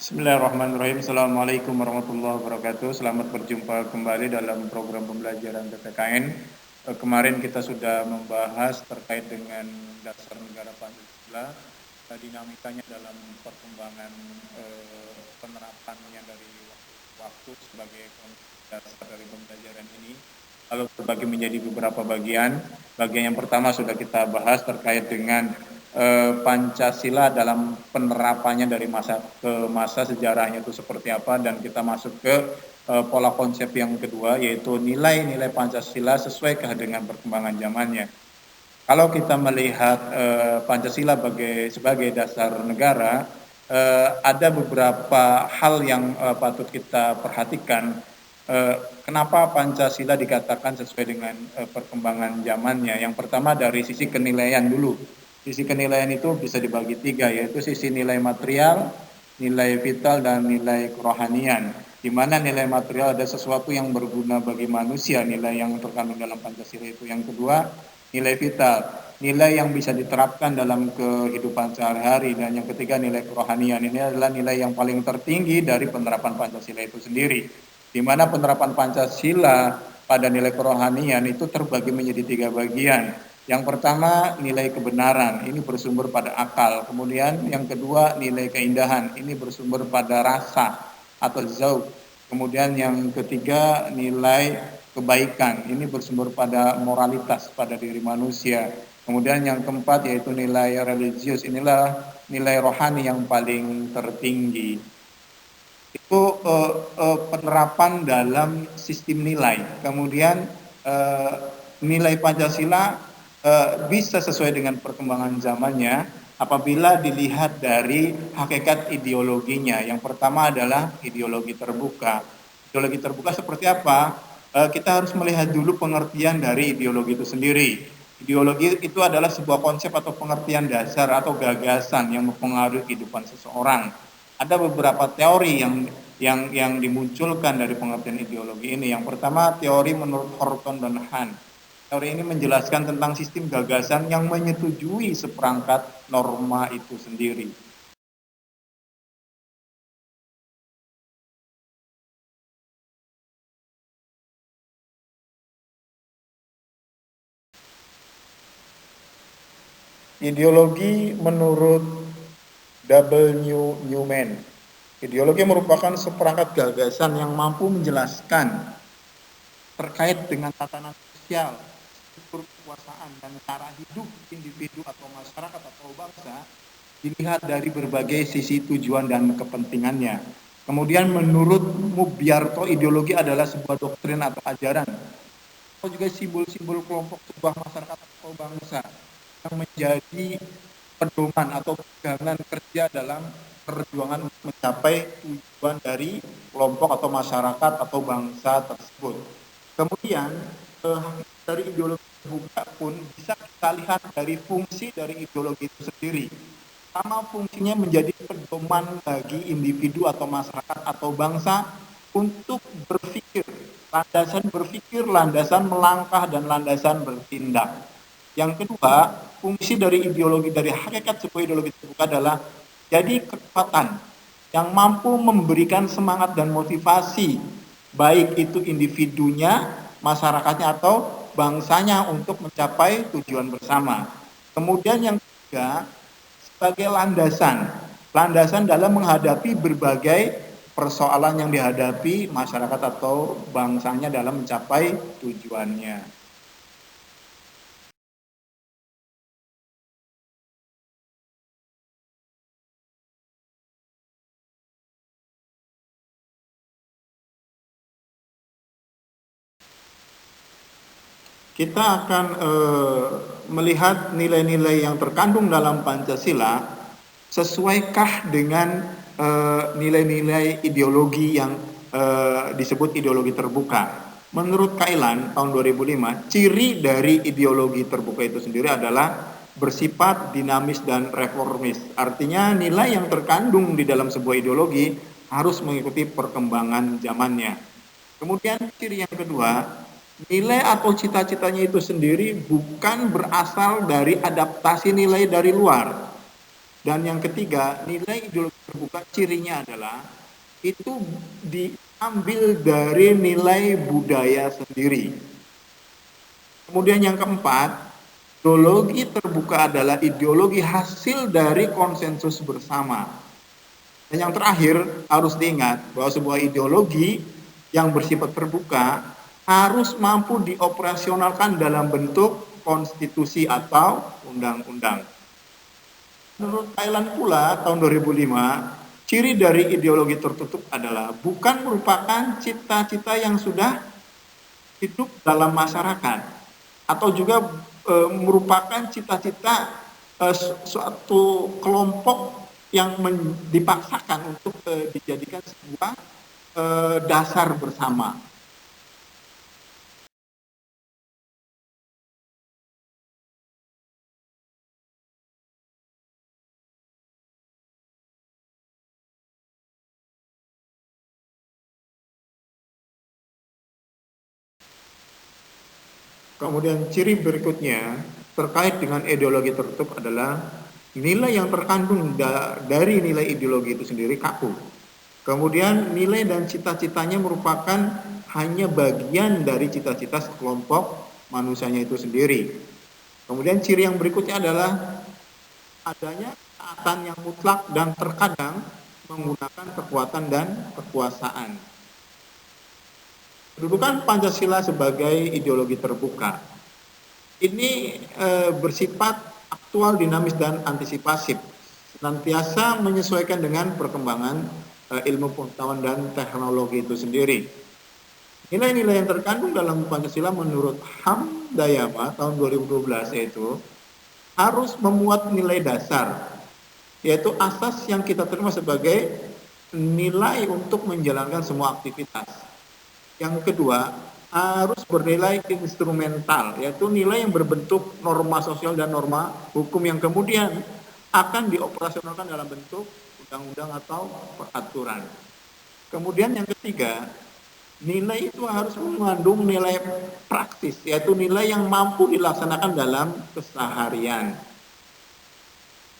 Bismillahirrahmanirrahim. Assalamualaikum warahmatullahi wabarakatuh. Selamat berjumpa kembali dalam program pembelajaran PPKN. Kemarin kita sudah membahas terkait dengan dasar negara Pancasila, dinamikanya dalam perkembangan penerapannya dari waktu sebagai dasar dari pembelajaran ini. Lalu terbagi menjadi beberapa bagian. Bagian yang pertama sudah kita bahas terkait dengan Pancasila dalam penerapannya dari masa ke masa, sejarahnya itu seperti apa, dan kita masuk ke pola konsep yang kedua, yaitu nilai-nilai Pancasila sesuai dengan perkembangan zamannya. Kalau kita melihat Pancasila sebagai dasar negara, ada beberapa hal yang patut kita perhatikan. Kenapa Pancasila dikatakan sesuai dengan perkembangan zamannya? Yang pertama dari sisi kenilaian dulu. Sisi kenilaian itu bisa dibagi tiga, yaitu sisi nilai material, nilai vital, dan nilai kerohanian. Di mana nilai material ada sesuatu yang berguna bagi manusia, nilai yang terkandung dalam Pancasila itu. Yang kedua, nilai vital, nilai yang bisa diterapkan dalam kehidupan sehari-hari. Dan yang ketiga, nilai kerohanian. Ini adalah nilai yang paling tertinggi dari penerapan Pancasila itu sendiri. Di mana penerapan Pancasila pada nilai kerohanian itu terbagi menjadi tiga bagian. Yang pertama, nilai kebenaran, ini bersumber pada akal. Kemudian yang kedua, nilai keindahan, ini bersumber pada rasa atau zauq. Kemudian yang ketiga, nilai kebaikan, ini bersumber pada moralitas pada diri manusia. Kemudian yang keempat yaitu nilai religius, inilah nilai rohani yang paling tertinggi. Itu penerapan dalam sistem nilai. Kemudian nilai Pancasila bisa sesuai dengan perkembangan zamannya apabila dilihat dari hakikat ideologinya. Yang pertama adalah ideologi terbuka. Ideologi terbuka seperti apa? Kita harus melihat dulu pengertian dari ideologi itu sendiri. Ideologi itu adalah sebuah konsep atau pengertian dasar atau gagasan yang mempengaruhi kehidupan seseorang. Ada beberapa teori yang dimunculkan dari pengertian ideologi ini. Yang pertama, teori menurut Horton dan Hahn. Teori ini menjelaskan tentang sistem gagasan yang menyetujui seperangkat norma itu sendiri. Ideologi menurut W. Newman. Ideologi merupakan seperangkat gagasan yang mampu menjelaskan terkait dengan tatanan sosial, struktur kekuasaan, dan cara hidup individu atau masyarakat atau bangsa dilihat dari berbagai sisi tujuan dan kepentingannya. Kemudian menurut Mubyarto, ideologi adalah sebuah doktrin atau ajaran, atau juga simbol-simbol kelompok sebuah masyarakat atau bangsa yang menjadi pedoman atau pegangan kerja dalam perjuangan untuk mencapai tujuan dari kelompok atau masyarakat atau bangsa tersebut. Kemudian dari ideologi terbuka pun bisa kita lihat dari fungsi dari ideologi itu sendiri. Pertama, fungsinya menjadi pedoman bagi individu atau masyarakat atau bangsa untuk berpikir, landasan melangkah, dan landasan bertindak. Yang kedua, fungsi dari ideologi, dari hakikat sebuah ideologi terbuka adalah jadi kekuatan yang mampu memberikan semangat dan motivasi, baik itu individunya, masyarakatnya, atau bangsanya untuk mencapai tujuan bersama. Kemudian yang ketiga, sebagai landasan dalam menghadapi berbagai persoalan yang dihadapi masyarakat atau bangsanya dalam mencapai tujuannya. Kita akan melihat nilai-nilai yang terkandung dalam Pancasila sesuaikah dengan nilai-nilai ideologi yang disebut ideologi terbuka. Menurut Kailan tahun 2005, ciri dari ideologi terbuka itu sendiri adalah bersifat dinamis dan reformis. Artinya nilai yang terkandung di dalam sebuah ideologi harus mengikuti perkembangan zamannya. Kemudian ciri yang kedua, nilai atau cita-citanya itu sendiri bukan berasal dari adaptasi nilai dari luar, Dan yang ketiga, nilai ideologi terbuka cirinya adalah itu diambil dari nilai budaya sendiri. Kemudian yang keempat, ideologi terbuka adalah ideologi hasil dari konsensus bersama. Dan yang terakhir, harus diingat bahwa sebuah ideologi yang bersifat terbuka harus mampu dioperasionalkan dalam bentuk konstitusi atau undang-undang. Menurut Thailand pula tahun 2005, ciri dari ideologi tertutup adalah bukan merupakan cita-cita yang sudah hidup dalam masyarakat atau juga merupakan cita-cita suatu kelompok yang dipaksakan untuk dijadikan sebuah dasar bersama. Kemudian ciri berikutnya terkait dengan ideologi tertutup adalah nilai yang terkandung dari nilai ideologi itu sendiri kaku. Kemudian nilai dan cita-citanya merupakan hanya bagian dari cita-cita sekelompok manusianya itu sendiri. Kemudian ciri yang berikutnya adalah adanya ketaatan yang mutlak dan terkadang menggunakan kekuatan dan kekuasaan. Kedudukan Pancasila sebagai ideologi terbuka ini bersifat aktual, dinamis, dan antisipasif, senantiasa menyesuaikan dengan perkembangan ilmu pengetahuan dan teknologi itu sendiri. Nilai-nilai yang terkandung dalam Pancasila menurut HAM Dayama tahun 2012 yaitu harus memuat nilai dasar, yaitu asas yang kita terima sebagai nilai untuk menjalankan semua aktivitas. Yang kedua, harus bernilai instrumental, yaitu nilai yang berbentuk norma sosial dan norma hukum yang kemudian akan dioperasionalkan dalam bentuk undang-undang atau peraturan. Kemudian yang ketiga, nilai itu harus mengandung nilai praktis, yaitu nilai yang mampu dilaksanakan dalam keseharian.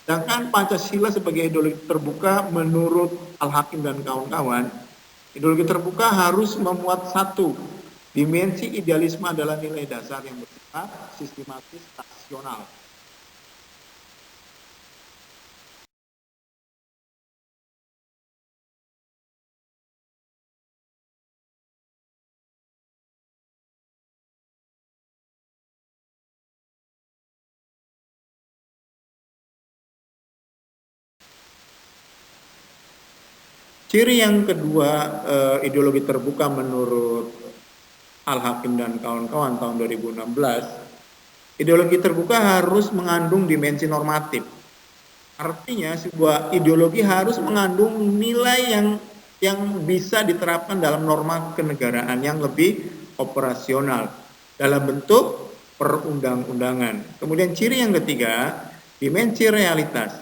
Sedangkan Pancasila sebagai ideologi terbuka menurut Al-Hakim dan kawan-kawan, ideologi terbuka harus memuat satu, dimensi idealisme adalah nilai dasar yang bersifat sistematis rasional. Ciri yang kedua ideologi terbuka menurut Al-Hakim dan kawan-kawan tahun 2016, ideologi terbuka harus mengandung dimensi normatif. Artinya sebuah ideologi harus mengandung nilai yang bisa diterapkan dalam norma kenegaraan yang lebih operasional dalam bentuk perundang-undangan. Kemudian ciri yang ketiga, dimensi realitas.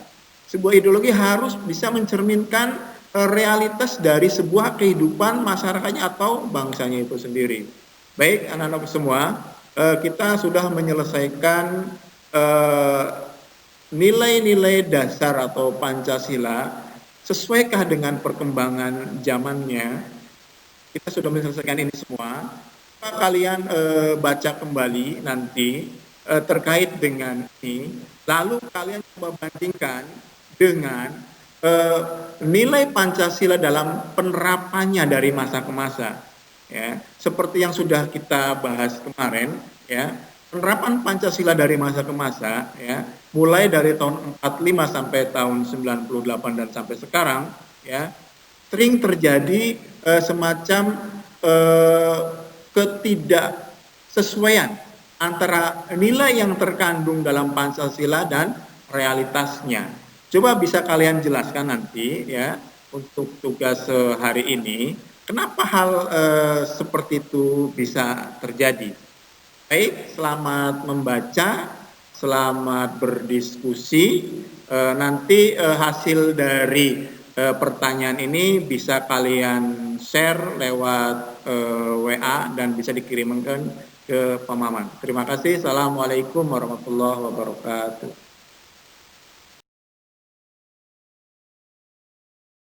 Sebuah ideologi harus bisa mencerminkan realitas dari sebuah kehidupan masyarakatnya atau bangsanya itu sendiri. Baik anak-anak semua, kita sudah menyelesaikan nilai-nilai dasar atau Pancasila sesuaikah dengan perkembangan zamannya. Kita sudah menyelesaikan ini semua. Kalian baca kembali nanti terkait dengan ini, lalu kalian membandingkan dengan nilai Pancasila dalam penerapannya dari masa ke masa, ya, seperti yang sudah kita bahas kemarin, ya, penerapan Pancasila dari masa ke masa, ya, mulai dari tahun 45 sampai tahun 98 dan sampai sekarang, ya, sering terjadi semacam ketidaksesuaian antara nilai yang terkandung dalam Pancasila dan realitasnya. Coba bisa kalian jelaskan nanti ya untuk tugas hari ini, kenapa hal seperti itu bisa terjadi. Baik, selamat membaca, selamat berdiskusi. Nanti hasil dari pertanyaan ini bisa kalian share lewat WA dan bisa dikirimkan ke Pak Maman. Terima kasih. Assalamualaikum warahmatullahi wabarakatuh.